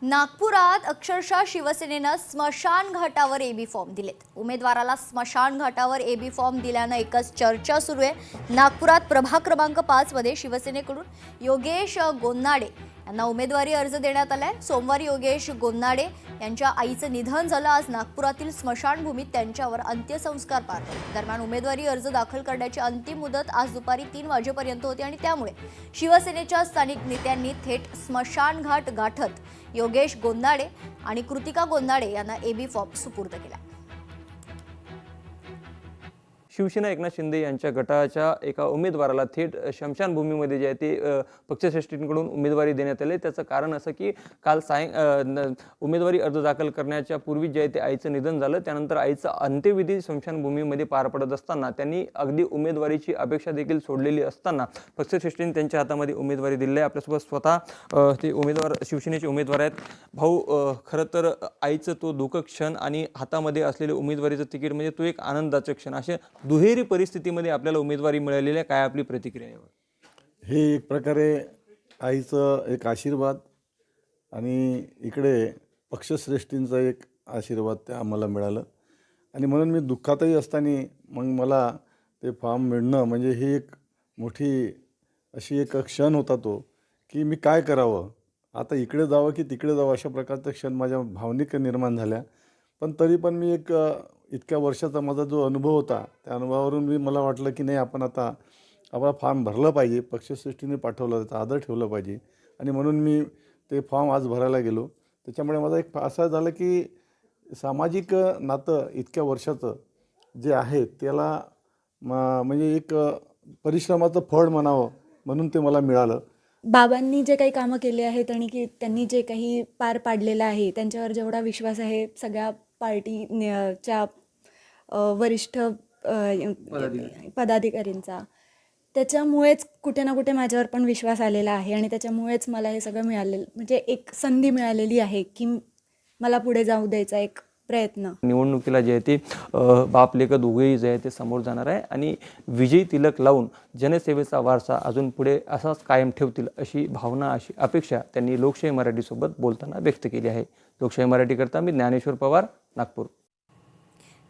नागपुरात अक्षरशः शिवसेनेनं स्मशान घाटावर एबी फॉर्म दिलेत। उमेदवाराला स्मशान घाटावर एबी फॉर्म दिल्यानं एकच चर्चा सुरू आहे। नागपुरात प्रभाग क्रमांक 5 मध्ये शिवसेनेकडून योगेश गोन्नाडे यांना उमेदवारी अर्ज देण्यात आलाय। सोमवारी योगेश गोन्नाडे यांच्या आईचं निधन झालं। आज नागपुरातील स्मशानभूमीत त्यांच्यावर अंत्यसंस्कार पार पडले। दरम्यान उमेदवारी अर्ज दाखल करण्याची अंतिम मुदत आज दुपारी 3 वाजेपर्यंत होती आणि त्यामुळे शिवसेनेच्या स्थानिक नेत्यांनी थेट स्मशान घाट गाठत योगेश गोन्नाडे आणि कृतिका गोन्नाडे यांना एबी फॉर्म सुपूर्द केला। शिवसेना एकनाथ शिंदे यांच्या गटाच्या एका उमेदवाराला थेट शमशानभूमीमध्ये जे आहे ते पक्षश्रेष्ठींकडून उमेदवारी देण्यात आली। त्याचं कारण असं की काल उमेदवारी अर्ज दाखल करण्याच्या पूर्वी जे आहे ते आईचं निधन झालं। त्यानंतर आईचा अंत्यविधी शमशानभूमीमध्ये पार पडत असताना त्यांनी अगदी उमेदवारीची अपेक्षा देखील सोडलेली असताना पक्षश्रेष्ठींनी त्यांच्या हातामध्ये उमेदवारी दिली आहे। आपल्यासोबत स्वतः ते उमेदवार शिवसेनेचे उमेदवार आहेत। भाऊ, खरं तर आईचं तो दुःख क्षण आणि हातामध्ये असलेले उमेदवारीचं तिकीट म्हणजे तो एक आनंदाचा क्षण, असे दुहेरी परिस्थितीमध्ये आपल्याला उमेदवारी मिळालेली आहे। काय आपली प्रतिक्रिया यावर? हे एक प्रकारे आईचं एक आशीर्वाद आणि इकडे पक्षश्रेष्ठींचा एक आशीर्वाद ते आम्हाला मिळालं आणि म्हणून मी दुःखातही असताना मग मला ते फॉर्म मिळणं म्हणजे ही एक मोठी अशी एक क्षण होता तो की मी काय करावं, आता इकडे जावं की तिकडे जावं, अशा प्रकारचा क्षण माझ्या भावनिक निर्माण झाल्या। पण तरी पण मी एक इतक्या वर्षाचा माझा जो अनुभव होता त्या अनुभवावरून मला वाटलं की नाही, आपण आता आपला फॉर्म भरलं पाहिजे, पक्षश्रेष्ठीने पाठवलं, त्याचा आदर ठेवलं पाहिजे आणि म्हणून मी ते फॉर्म आज भरायला गेलो। त्याच्यामुळे माझा एक असं झालं की सामाजिक नातं इतक्या वर्षाचं जे आहे त्याला म्हणजे एक परिश्रमाचं फळ म्हणावं म्हणून ते मला मिळालं। बाबांनी जे काही कामं केले आहेत आणि की त्यांनी जे काही पार पाडलेलं आहे त्यांच्यावर जेवढा विश्वास आहे सगळ्या पार्टीच्या वरिष्ठ पदाधिकाऱ्यांचा, त्याच्यामुळेच कुठे ना कुठे माझ्यावर पण विश्वास आलेला आहे आणि त्याच्यामुळेच मला हे सगळं मिळालेलं, म्हणजे एक संधी मिळालेली आहे की मला पुढे जाऊ द्यायचा एक प्रयत्न। निवडणुकीला जे आहे ते बाप लेक दोघेही जे आहे ते समोर जाणार आहे आणि विजयी तिलक लावून जनसेवेचा वारसा अजून पुढे असाच कायम ठेवतील अशी भावना, अशी अपेक्षा त्यांनी लोकशाही मराठीसोबत बोलताना व्यक्त केली आहे। लोकशाही मराठीकरता मी ज्ञानेश्वर पवार, नागपूर।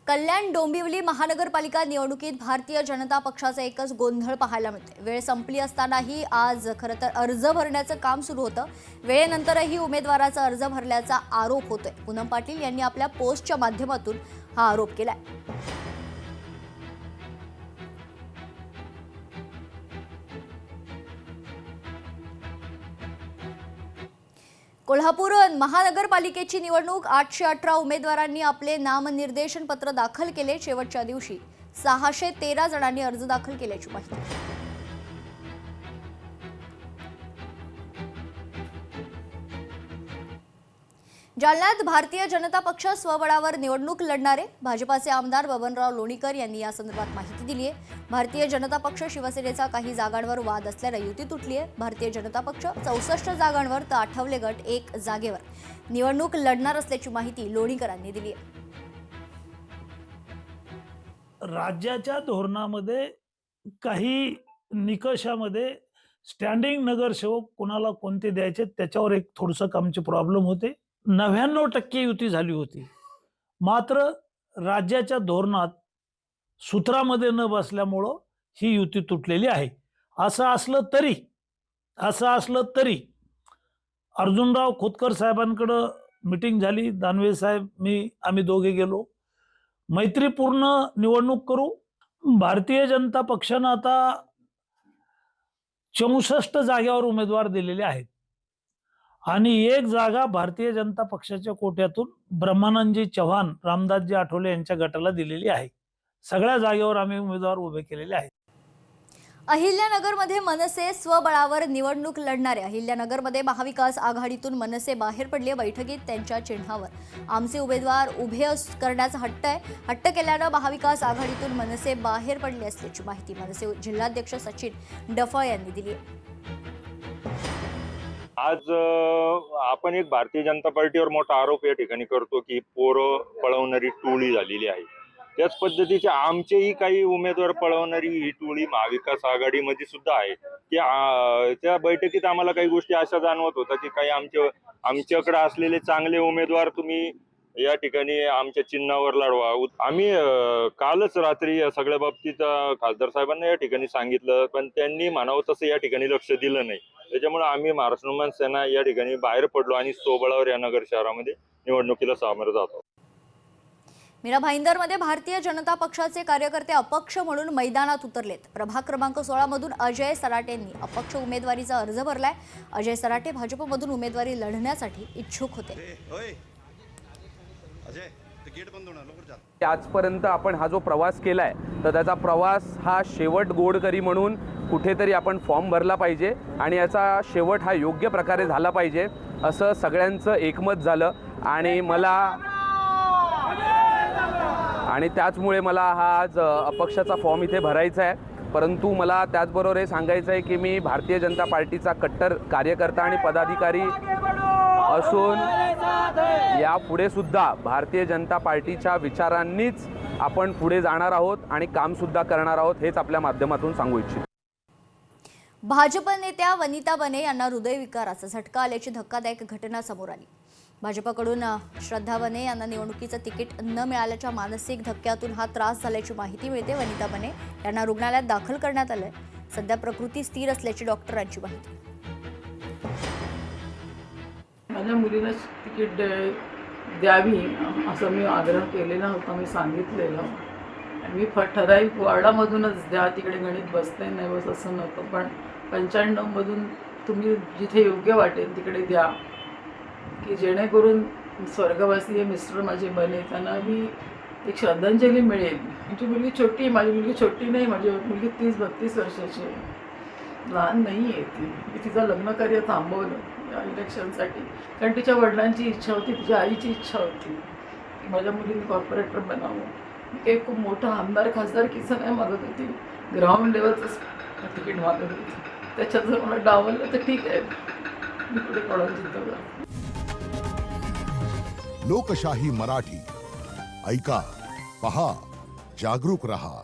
कल्याण डोंबिवली महानगरपालिका निवडणुकीत भारतीय जनता पक्षाचा एकच गोंधळ पाहायला मिळतोय। वेळ संपली असतानाही आज खरं तर अर्ज भरण्याचं काम सुरू होतं। वेळेनंतरही उमेदवाराचा अर्ज भरल्याचा आरोप होतोय। पूनम पाटील यांनी आपल्या पोस्टच्या माध्यमातून हा आरोप केलाय। कोल्हापूर महानगरपालिकेची निवडणूक 818 उमेदवारांनी आपले नामनिर्देशन पत्र दाखल केले। शेवटच्या दिवशी 613 जणांनी अर्ज दाखल केल्याची माहिती। जालन्यात भारतीय जनता पक्ष स्वबळावर निवडणूक लढणारे भाजपाचे आमदार बबनराव लोणीकर यांनी या संदर्भात माहिती दिली आहे। भारतीय जनता पक्ष शिवसेनेचा काही जागांवर वाद असल्याने युती तुटली आहे। भारतीय जनता पक्ष 64 जागांवर तर आठवले गट 1 जागेवर निवडणूक लढणार असल्याची माहिती लोणीकरांनी दिली आहे। राज्याच्या धोरणामध्ये काही निकषामध्ये स्टँडिंग नगरसेवक कोणाला कोणते द्यायचे त्याच्यावर एक थोडंसं आमचे प्रॉब्लेम होते। 99% युती झाली होती, मात्र राज्याच्या धोरणात सूत्रामध्ये न बसल्यामुळं ही युती तुटलेली आहे। असं असलं तरी अर्जुनराव खोतकर साहेबांकडं मीटिंग झाली, दानवे साहेब, आम्ही दोघे गेलो, मैत्रीपूर्ण निवडणूक करू। भारतीय जनता पक्षानं आता 64 जागेवर उमेदवार दिलेले आहेत आणि एक जागा भारतीय जनता पक्षाच्या कोट्यातून ब्रह्मानंदजी चव्हाण, रामदासजी आठवले यांच्या गटाला दिलेली आहे। सगळ्या जागेवर आम्ही उमेदवार उभे केलेले आहेत। अहिल्यानगरमध्ये मनसे स्वबळावर निवडणूक लढणारे अहिल्यानगरमध्ये महाविकास आघाडीतून मनसे बाहेर पडले। बैठकीत त्यांच्या चिन्हावर आमचे उमेदवार उभे करण्याचा हट्ट केल्यानं महाविकास आघाडीतून मनसे बाहेर पडले असल्याची माहिती मनसे जिल्हाध्यक्ष सचिन डफळ यांनी दिली आहे। आज आपण एक भारतीय जनता पार्टीवर मोठा आरोप या ठिकाणी करतो की पोरं पळवणारी टोळी झालेली आहे। त्याच पद्धतीचे आमचेही काही उमेदवार पळवणारी ही टोळी महाविकास आघाडीमध्ये सुद्धा आहे की त्या बैठकीत आम्हाला काही गोष्टी अशा जाणवत होत्या की काही आमच्याकडे असलेले चांगले उमेदवार तुम्ही या ठिकाणी आमच्या चिन्हावर लढवा. आम्ही कालच रात्री या सगळ्या बाबतीत खासदार साहेबांना या ठिकाणी सांगितलं, पण त्यांनी म्हणावं तसं या ठिकाणी लक्ष दिलं नाही. त्याच्यामुळे आम्ही महाराष्ट्र नवनिर्माण सेना या ठिकाणी बाहेर पडलो आणि सोबळावर या नगर शहरामध्ये निवडणुकीला सामोरं जात आहोत. मीरा भाईंदरमध्ये भारतीय जनता पक्षाचे कार्यकर्ते अपक्ष म्हणून मैदानात उतरलेत. प्रभाग क्रमांक 16 मधून अजय सराटेंनी अपक्ष उमेदवारीचा अर्ज भरलाय. अजय सराटे भाजपमधून उमेदवारी लढण्यासाठी इच्छुक होते. आजपर्यंत आपण हा जो प्रवास केलाय तर त्याचा प्रवास हा शेवट गोड करी म्हणून कुठेतरी आपण फॉर्म भरला पाहिजे आणि याचा शेवट हा योग्य प्रकारे झाला पाहिजे असं सगळ्यांचं एकमत झालं आणि त्याचमुळे मला हा आज अपक्षाचा फॉर्म इथे भरायचा आहे. परंतु मला त्याचबरोबर हे सांगायचं आहे की मी भारतीय जनता पार्टीचा कट्टर कार्यकर्ता आणि पदाधिकारी असून यापुढे सुद्धा भारतीय जनता पार्टीच्या विचारांनीच आपण पुढे जाणार आहोत आणि काम सुद्धा करणार आहोत हेच आपल्या माध्यमातून सांगू इच्छितो. भाजप नेत्या वनिता बने यांना हृदयविकाराचा झटका आल्याची धक्कादायक घटना समोर आली. भाजपकडून श्रद्धा बने यांना निवडणुकीचं तिकीट न मिळाल्याच्या मानसिक धक्क्यातून हा त्रास झाल्याची माहिती मिळते. वनिता बने यांना रुग्णालयात दाखल करण्यात आलंय. सध्या प्रकृती स्थिर असल्याची डॉक्टरांची माहिती. माझ्या मुलीला तिकीट द्यावी असं मी आग्रह केलेला होता, मी सांगितलेलं. मी ठराविक वार्डामधूनच द्या, तिकडे गणित बसते नाही बस असं नव्हतं, पण 95मधून तुम्ही जिथे योग्य वाटेल तिकडे द्या की जेणेकरून स्वर्गवासी मिस्टर माझे बने त्यांना मी एक श्रद्धांजली मिळेल. आमची मुलगी छोटी आहे, माझी मुलगी छोटी नाही, माझी मुलगी 30-32 वर्षाची आहे, लहान नाही आहे ती. मी तिचं लग्नकार्य थांबवलं या इलेक्शनसाठी, कारण तिच्या वडिलांची इच्छा होती, तिच्या आईची इच्छा होती की माझ्या मुलीने कॉर्पोरेटर बनावं. मी काही खूप मोठा आमदार खासदार किस्सा नाही मागत होती, ग्राउंड लेवलचंच तिकीट मागत होती. त्याच्यात जर मला डावललं तर ठीक आहे, मी पुढे कोणाला जिंकवलं. लोकशाही मराठी ऐका, पहा, जागरूक रहा.